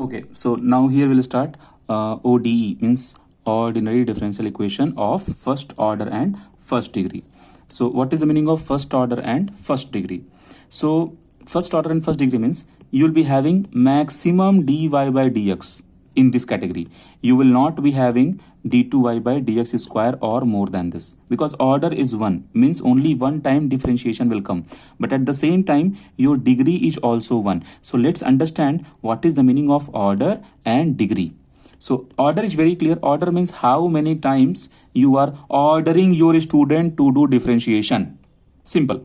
Okay, so now here we'll start ODE, means ordinary differential equation of first order and first degree. So what is the meaning of first order and first degree? So first order and first degree means you will be having maximum dy by dx in this category. You will not be having d2y by dx square or more than this, because order is 1, means only one time differentiation will come, but at the same time your degree is also 1. So let's understand what is the meaning of order and degree. So order is very clear. Order means how many times you are ordering your student to do differentiation. Simple.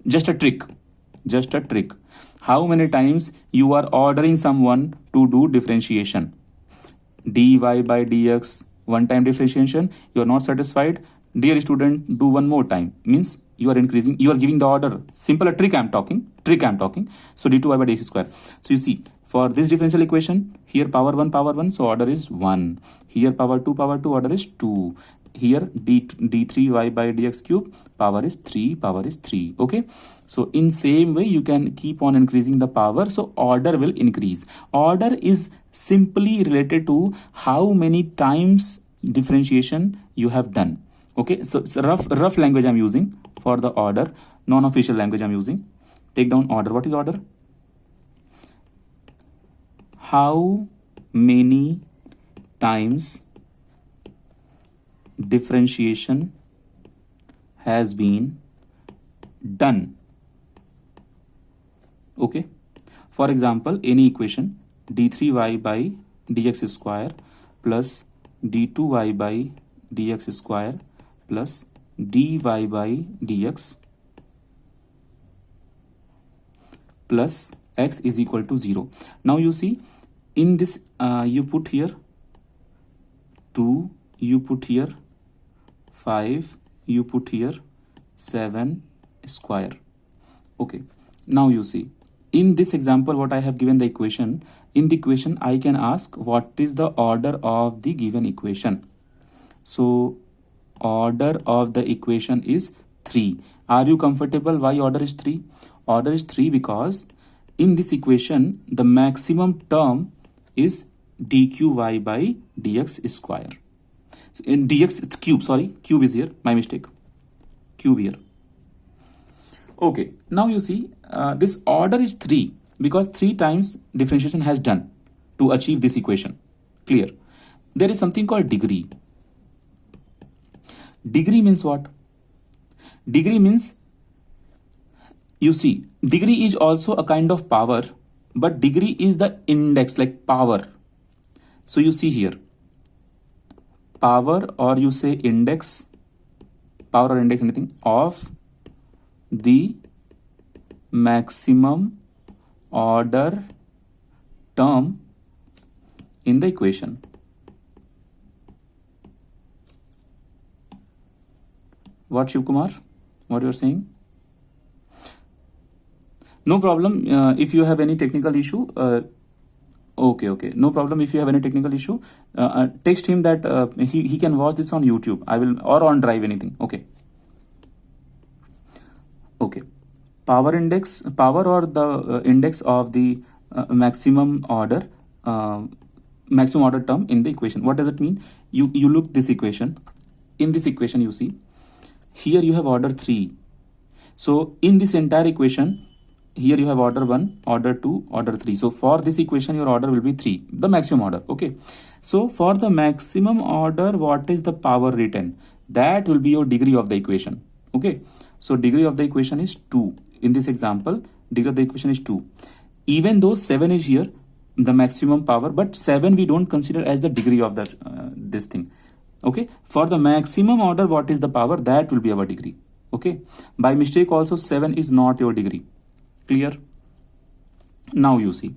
Just a trick. How many times you are ordering someone to do differentiation? dy by dx, one time differentiation. You are not satisfied, dear student, do one more time, means you are increasing, you are giving the order. Simple, a trick I am talking. So d2y by dx square. So you see, for this differential equation, here power 1, so order is 1. Here power 2, order is 2. Here d3y by dx cube, power is 3. Okay, so in same way you can keep on increasing the power, so order will increase. Order is simply related to how many times differentiation you have done. Okay, so rough language I'm using for the order, non-official language I'm using. Take down order. What is order? How many times differentiation has been done. Okay, for example, any equation d3y by dx square plus d2y by dx square plus dy by dx plus x is equal to 0. Now you see, in this you put here 2, you put here 5, you put here 7 square. Okay, now you see, in this example what I have given the equation, in the equation I can ask what is the order of the given equation. So order of the equation is 3. Are you comfortable? Why order is 3? Order is 3 because in this equation the maximum term is dqy by dx square. So in dx cube, sorry, cube is here, my mistake, cube here. Okay, now you see, this order is 3 because 3 times differentiation has done to achieve this equation. Clear? There is something called degree. Degree means what? Degree means, you see, degree is also a kind of power, but degree is the index, like power. So you see here, power, or you say index, power or index, anything, of the maximum order term in the equation. What, Shiv Kumar? What you are saying? No problem. If you have any technical issue, okay, no problem. If you have any technical issue, text him that he can watch this on YouTube. I will, or on Drive, anything. Okay. Power index, power or the index of the maximum order term in the equation. What does it mean? You look this equation. In this equation, you see, here you have order 3. So in this entire equation, here you have order 1, order 2, order 3. So for this equation, your order will be 3, the maximum order. Okay. So for the maximum order, what is the power written? That will be your degree of the equation. Okay. So degree of the equation is 2. In this example, degree of the equation is 2. Even though 7 is here, the maximum power, but 7 we don't consider as the degree of that this thing. Okay. For the maximum order, what is the power? That will be our degree. Okay. By mistake also 7 is not your degree. Clear? Now you see,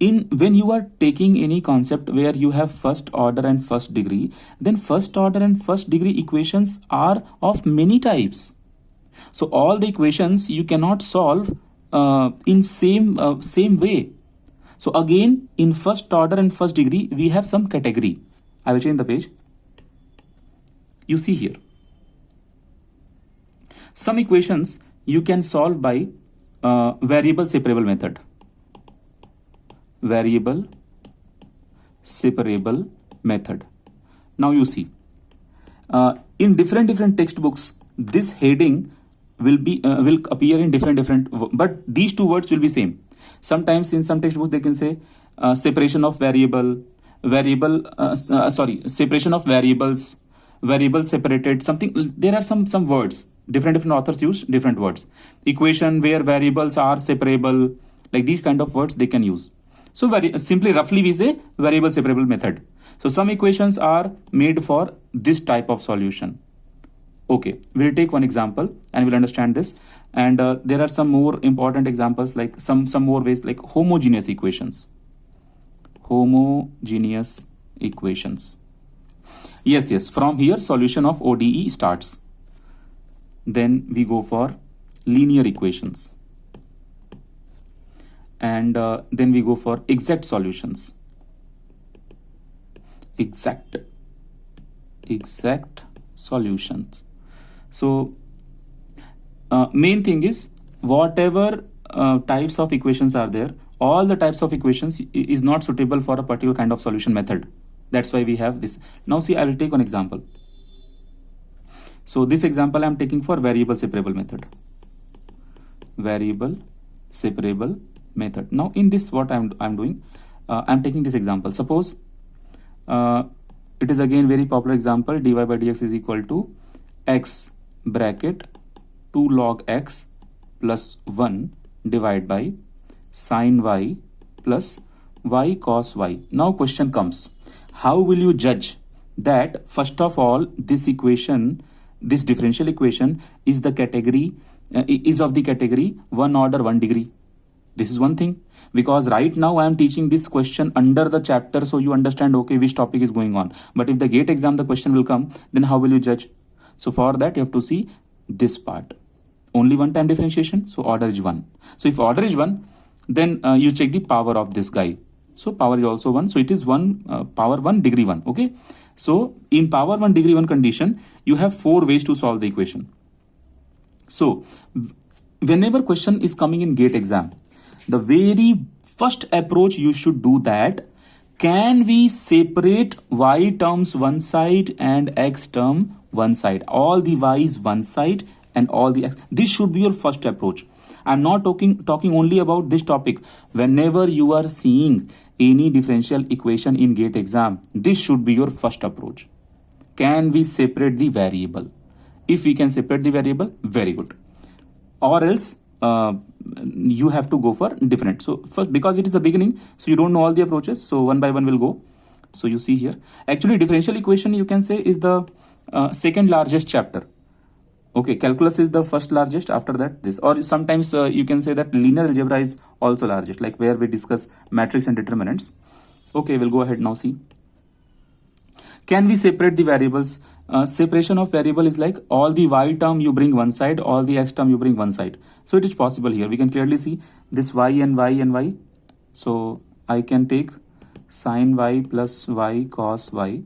when you are taking any concept where you have first order and first degree, then first order and first degree equations are of many types. So all the equations you cannot solve in same way. So again, in first order and first degree, we have some category. I will change the page. You see here, some equations you can solve by variable separable method. variable separable method. Now you see, in different textbooks, this heading will appear in different, but these two words will be same. Sometimes in some textbooks they can say separation of separation of variables, variable separated, something. There are some words, different authors use different words. Equation where variables are separable, like these kind of words they can use. So very simply, roughly we say variable separable method. So some equations are made for this type of solution. Okay, we'll take one example and we'll understand this. And there are some more important examples, like some more ways, like homogeneous equations. Homogeneous equations. Yes. From here, solution of ODE starts. Then we go for linear equations. And then we go for exact solutions. Exact solutions. So main thing is, whatever types of equations are there, all the types of equations is not suitable for a particular kind of solution method. That's why we have this. Now see, I will take one example. So this example I am taking for variable separable method. Variable separable method. Now in this, what I'm doing, I'm taking this example. Suppose it is again very popular example, dy by dx is equal to x bracket 2 log x plus 1 divided by sin y plus y cos y. Now question comes, how will you judge that first of all this equation, this differential equation is the category is of the category 1 order 1 degree? This is one thing, because right now I am teaching this question under the chapter, so you understand, okay, which topic is going on. But if the GATE exam the question will come, then how will you judge? So for that you have to see this part. Only one time differentiation, so order is 1. So if order is 1, then you check the power of this guy. So power is also 1, so it is 1 power 1 degree 1. Okay, so in power 1 degree 1 condition, you have 4 ways to solve the equation. So whenever question is coming in GATE exam, the very first approach you should do that, can we separate y terms one side and x term one side? All the y's one side and all the x. This should be your first approach. I'm not talking only about this topic. Whenever you are seeing any differential equation in GATE exam, this should be your first approach. Can we separate the variable? If we can separate the variable, very good. Or else you have to go for different. So first, because it is the beginning, so you don't know all the approaches, so one by one we'll go. So you see here, actually differential equation you can say is the second largest chapter. Okay, calculus is the first largest, after that this, or sometimes you can say that linear algebra is also largest, like where we discuss matrix and determinants. Okay, we'll go ahead now. See, can we separate the variables? Separation of variable is like all the y term you bring one side, all the x term you bring one side. So it is possible here. We can clearly see this y and y and y. So I can take sin y plus y cos y.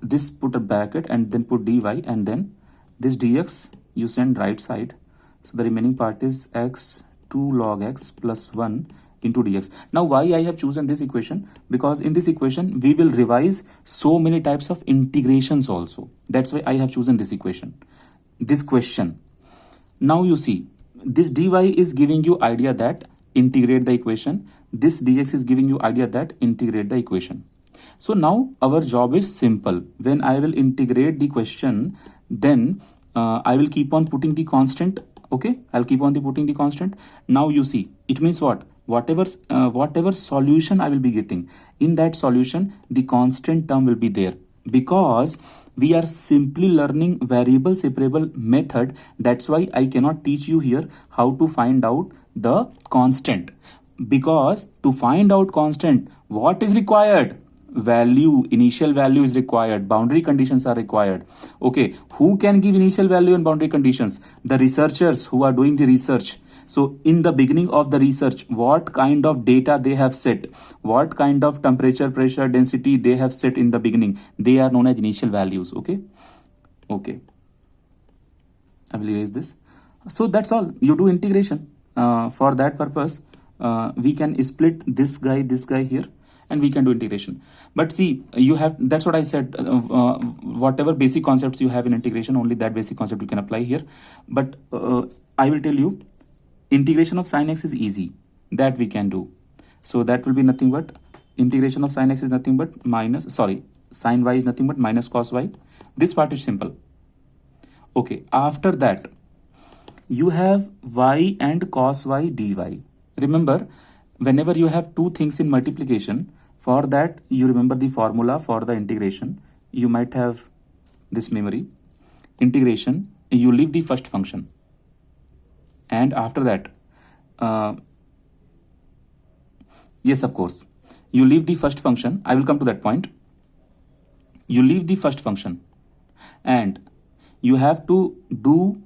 This put a bracket and then put dy, and then this dx you send right side. So the remaining part is x 2 log x plus 1 into dx. Now why I have chosen this equation? Because in this equation we will revise so many types of integrations also. That's why I have chosen this equation, this question. Now you see, this dy is giving you idea that integrate the equation. This dx is giving you idea that integrate the equation. So now our job is simple. When I will integrate the question, then I will keep on putting the constant. Okay, I'll keep on putting the constant. Now you see, it means what? Whatever solution I will be getting, in that solution the constant term will be there, because we are simply learning variable separable method. That's why I cannot teach you here how to find out the constant, because to find out constant, what is required? Value, initial value is required, boundary conditions are required. Okay, who can give initial value and boundary conditions? The researchers who are doing the research. So in the beginning of the research, what kind of data they have set, what kind of temperature, pressure, density they have set in the beginning, they are known as initial values. Okay, I will erase this. So that's all. You do integration. For that purpose, we can split this guy here, and we can do integration. But see, you have, that's what I said, whatever basic concepts you have in integration, only that basic concept you can apply here. But I will tell you, integration of sin x is easy, that we can do. So that will be nothing but integration of sin x is nothing but minus, sorry, sin y is nothing but minus cos y. This part is simple. Okay, after that you have y and cos y dy. Remember, whenever you have two things in multiplication, for that you remember the formula for the integration. You might have this memory. Integration, you leave the first function, and after that yes, of course, you leave the first function. I will come to that point. You leave the first function and you have to do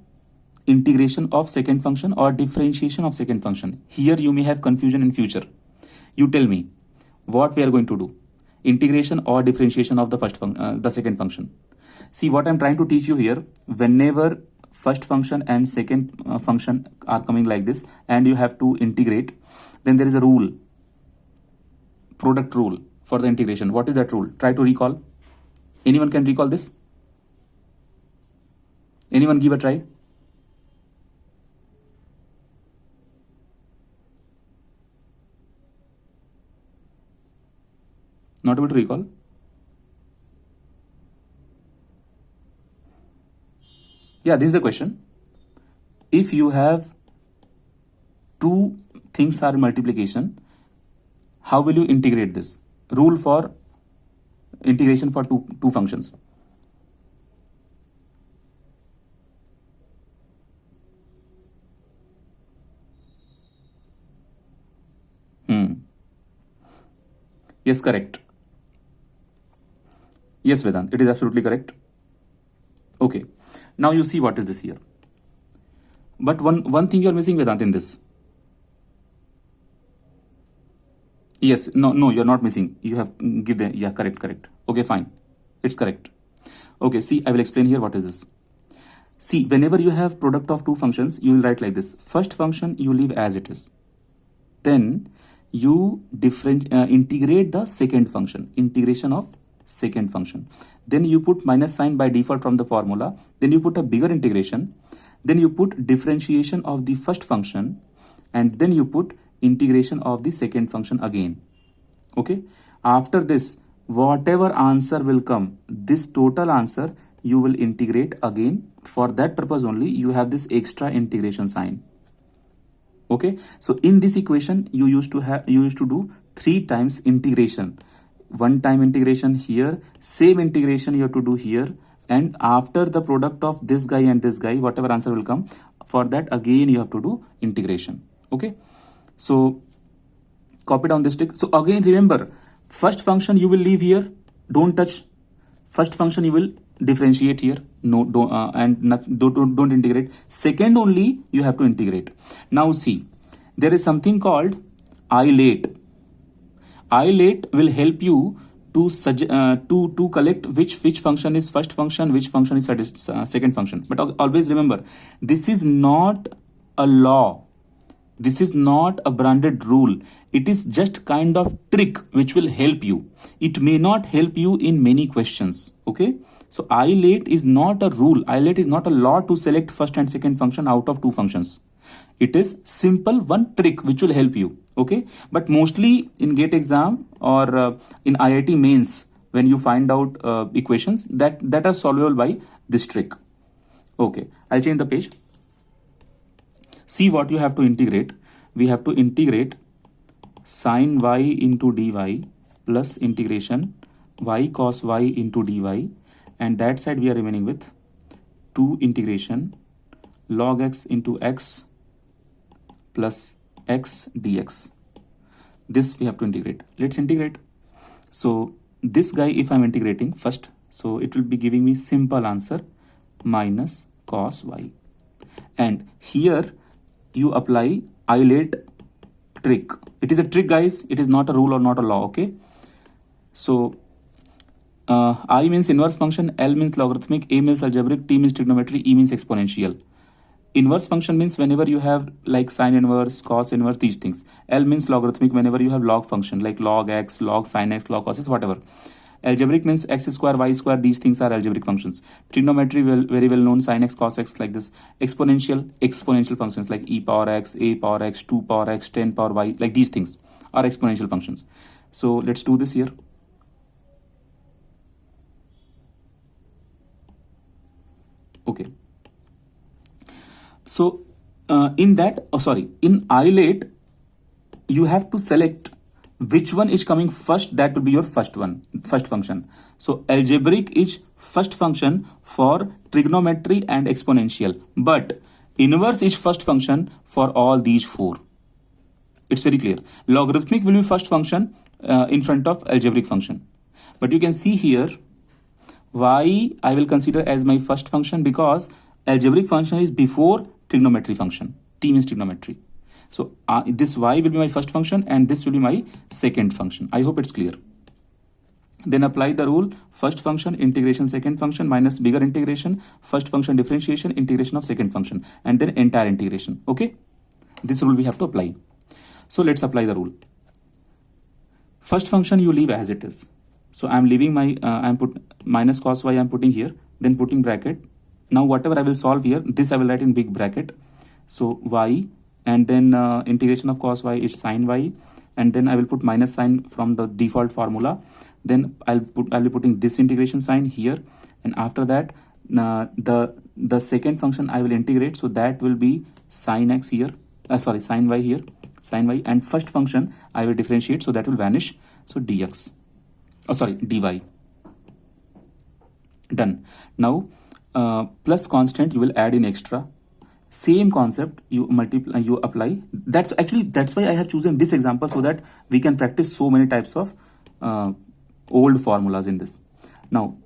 integration of second function or differentiation of second function. Here you may have confusion in future. You tell me what we are going to do, integration or differentiation of the second function. See, what I'm trying to teach you here, whenever first function and second function are coming like this and you have to integrate, then there is a rule, product rule for the integration. What is that rule? Try to recall. Anyone can recall this? Anyone give a try? Not able to recall? Yeah, this is the question. If you have two things are multiplication, how will you integrate this? Rule for integration for two functions. Yes, correct. Yes, Vedant, it is absolutely correct. Okay, now you see what is this here. But one thing you are missing, Vedant, in this. Yes, no, you're not missing. You have give the, yeah, correct. Okay, fine. It's correct. Okay, see, I will explain here what is this. See, whenever you have product of two functions, you will write like this. First function you leave as it is. Then you integrate the second function, integration of second function. Then you put minus sign by default from the formula. Then you put a bigger integration. Then you put differentiation of the first function. And then you put integration of the second function again. Okay. After this, whatever answer will come, this total answer you will integrate again. For that purpose only, you have this extra integration sign. Okay, so in this equation you used to do 3 times integration. One time integration here, same integration you have to do here, and after the product of this guy and this guy, whatever answer will come, for that again you have to do integration. Okay, so copy down this trick. So again remember, first function you will leave here, don't touch. First function you will differentiate here, no, don't integrate. Second only you have to integrate. Now see, there is something called ILATE. ILATE will help you to collect which function is first function, which function is second function. But always remember, this is not a law. This is not a branded rule. It is just kind of trick which will help you. It may not help you in many questions. Okay. So ILATE is not a rule. ILATE is not a law to select first and second function out of two functions. It is simple one trick which will help you. Okay. But mostly in GATE exam or in IIT mains, when you find out equations that are solvable by this trick. Okay. I'll change the page. See what you have to integrate. We have to integrate sin y into dy plus integration y cos y into dy, and that side we are remaining with 2 integration log x into x plus x dx. This we have to integrate. Let's integrate. So this guy, if I'm integrating first, so it will be giving me simple answer minus cos y. And here you apply ILATE trick. It is a trick, guys. It is not a rule or not a law. Okay. So I means inverse function, L means logarithmic, A means algebraic, T means trigonometry, E means exponential. Inverse function means whenever you have like sine inverse, cos inverse, these things. L means logarithmic, whenever you have log function like log x, log sin x, log cos x, whatever. Algebraic means x square, y square, these things are algebraic functions. Trigonometry, very well known, sin x, cos x, like this. Exponential functions like e power x, a power x, 2 power x, 10 power y, like these things are exponential functions. So let's do this here. Okay. So in isolate, you have to select which one is coming first. That will be your first function. So algebraic is first function for trigonometry and exponential, but inverse is first function for all these four. It's very clear. Logarithmic will be first function in front of algebraic function, but you can see here y I will consider as my first function because algebraic function is before trigonometry function. T means trigonometry. So this y will be my first function and this will be my second function. I hope it's clear. Then apply the rule: first function integration second function minus bigger integration first function differentiation integration of second function, and then entire integration. Okay, this rule we have to apply. So let's apply the rule. First function you leave as it is. So I'm leaving my I'm put minus cos y, I'm putting here, then putting bracket. Now whatever I will solve here, this I will write in big bracket. So y, and then integration of cos y is sin y, and then I will put minus sign from the default formula. Then I'll be putting this integration sign here, and after that the second function I will integrate, so that will be sin x here, sin y here, sin y, and first function I will differentiate, so that will vanish, so dx, dy. Done. Now plus constant you will add in extra. Same concept you multiply, you apply. That's why I have chosen this example, so that we can practice so many types of old formulas in this. Now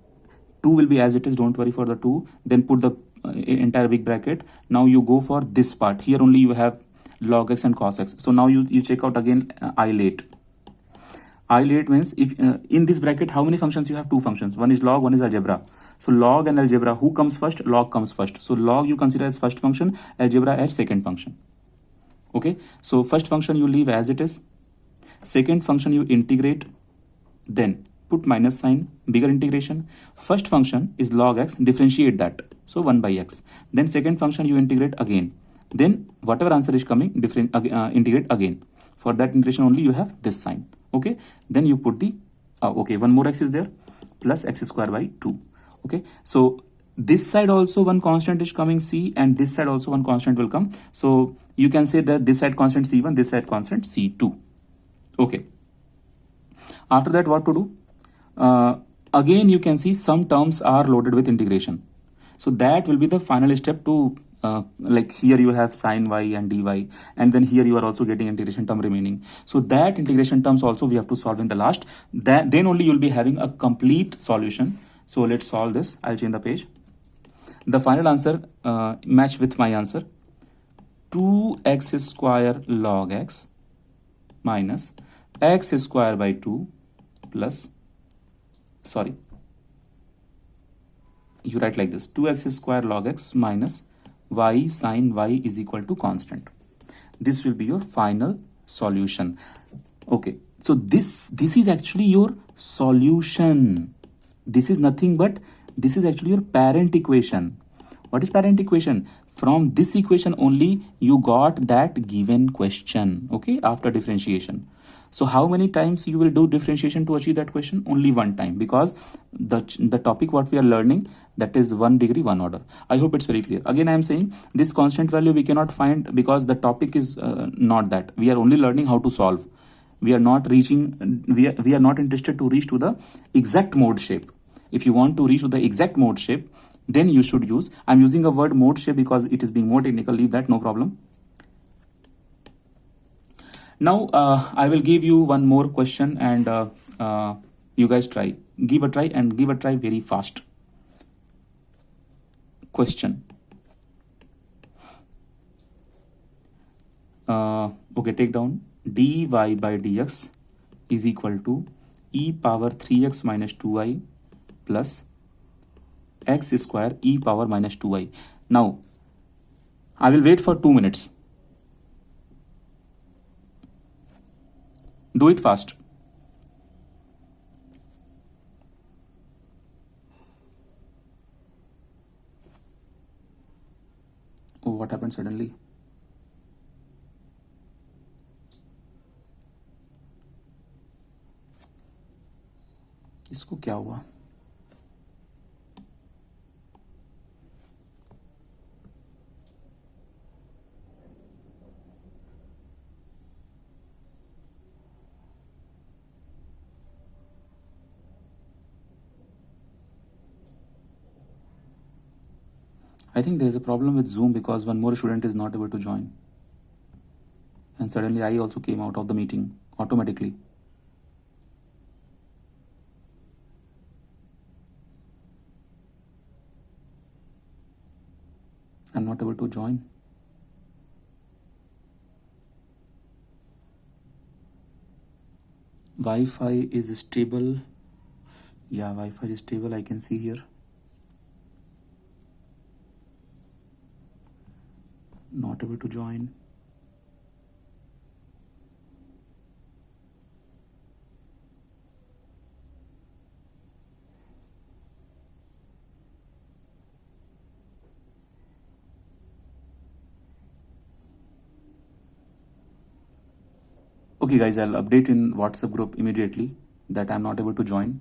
2 will be as it is, don't worry for the 2. Then put the entire big bracket. Now you go for this part. Here only you have log x and cos x. So now you check out again isolate. Isolate means if in this bracket how many functions you have? 2 functions. One is log, one is algebra. So log and algebra, who comes first? Log comes first. So log you consider as first function, algebra as second function. Okay, so first function you leave as it is, second function you integrate, then put minus sign, bigger integration. First function is log x, differentiate that, so 1 by x. Then second function you integrate again, then whatever answer is coming, integrate again. For that integration only you have this sign. Okay, then you put the okay, one more x is there, plus x square by 2. Okay, so this side also one constant is coming c, and this side also one constant will come. So you can say that this side constant c1, this side constant c2. Okay, after that what to do? Again you can see some terms are loaded with integration, so that will be the final step to like here you have sin y and dy, and then here you are also getting integration term remaining. So that integration terms also we have to solve in the last. Then only you will be having a complete solution. So let's solve this. I'll change the page. The final answer match with my answer: 2x square log x minus x square by 2 plus, you write like this: 2x square log x minus y sin y is equal to constant. This will be your final solution. Okay, so this is actually your solution. This is nothing but this is actually your parent equation. What is parent equation? From this equation only you got that given question. Okay, after differentiation. So how many times you will do differentiation to achieve that question? Only one time, because the topic what we are learning, that is 1 degree 1 order. I hope it's very clear. Again I am saying this constant value we cannot find because the topic is not that. We are only learning how to solve. We are not reaching, we are not interested to reach to the exact mode shape. If you want to reach to the exact mode shape, then you should use, I'm using a word mode shape because it is being more technical, leave that, no problem. Now I will give you one more question, and you guys give a try very fast. Question. Okay, take down: dy by dx is equal to e power 3x minus 2i plus x square e power minus 2i. Now I will wait for 2 minutes. Do it fast. Oh, what happened suddenly? इसको क्या हुआ? I think there is a problem with Zoom because one more student is not able to join. And suddenly I also came out of the meeting automatically. I'm not able to join. Wi-Fi is stable. Yeah, Wi-Fi is stable. I can see here. Not able to join. Okay guys, I'll update in WhatsApp group immediately that I'm not able to join.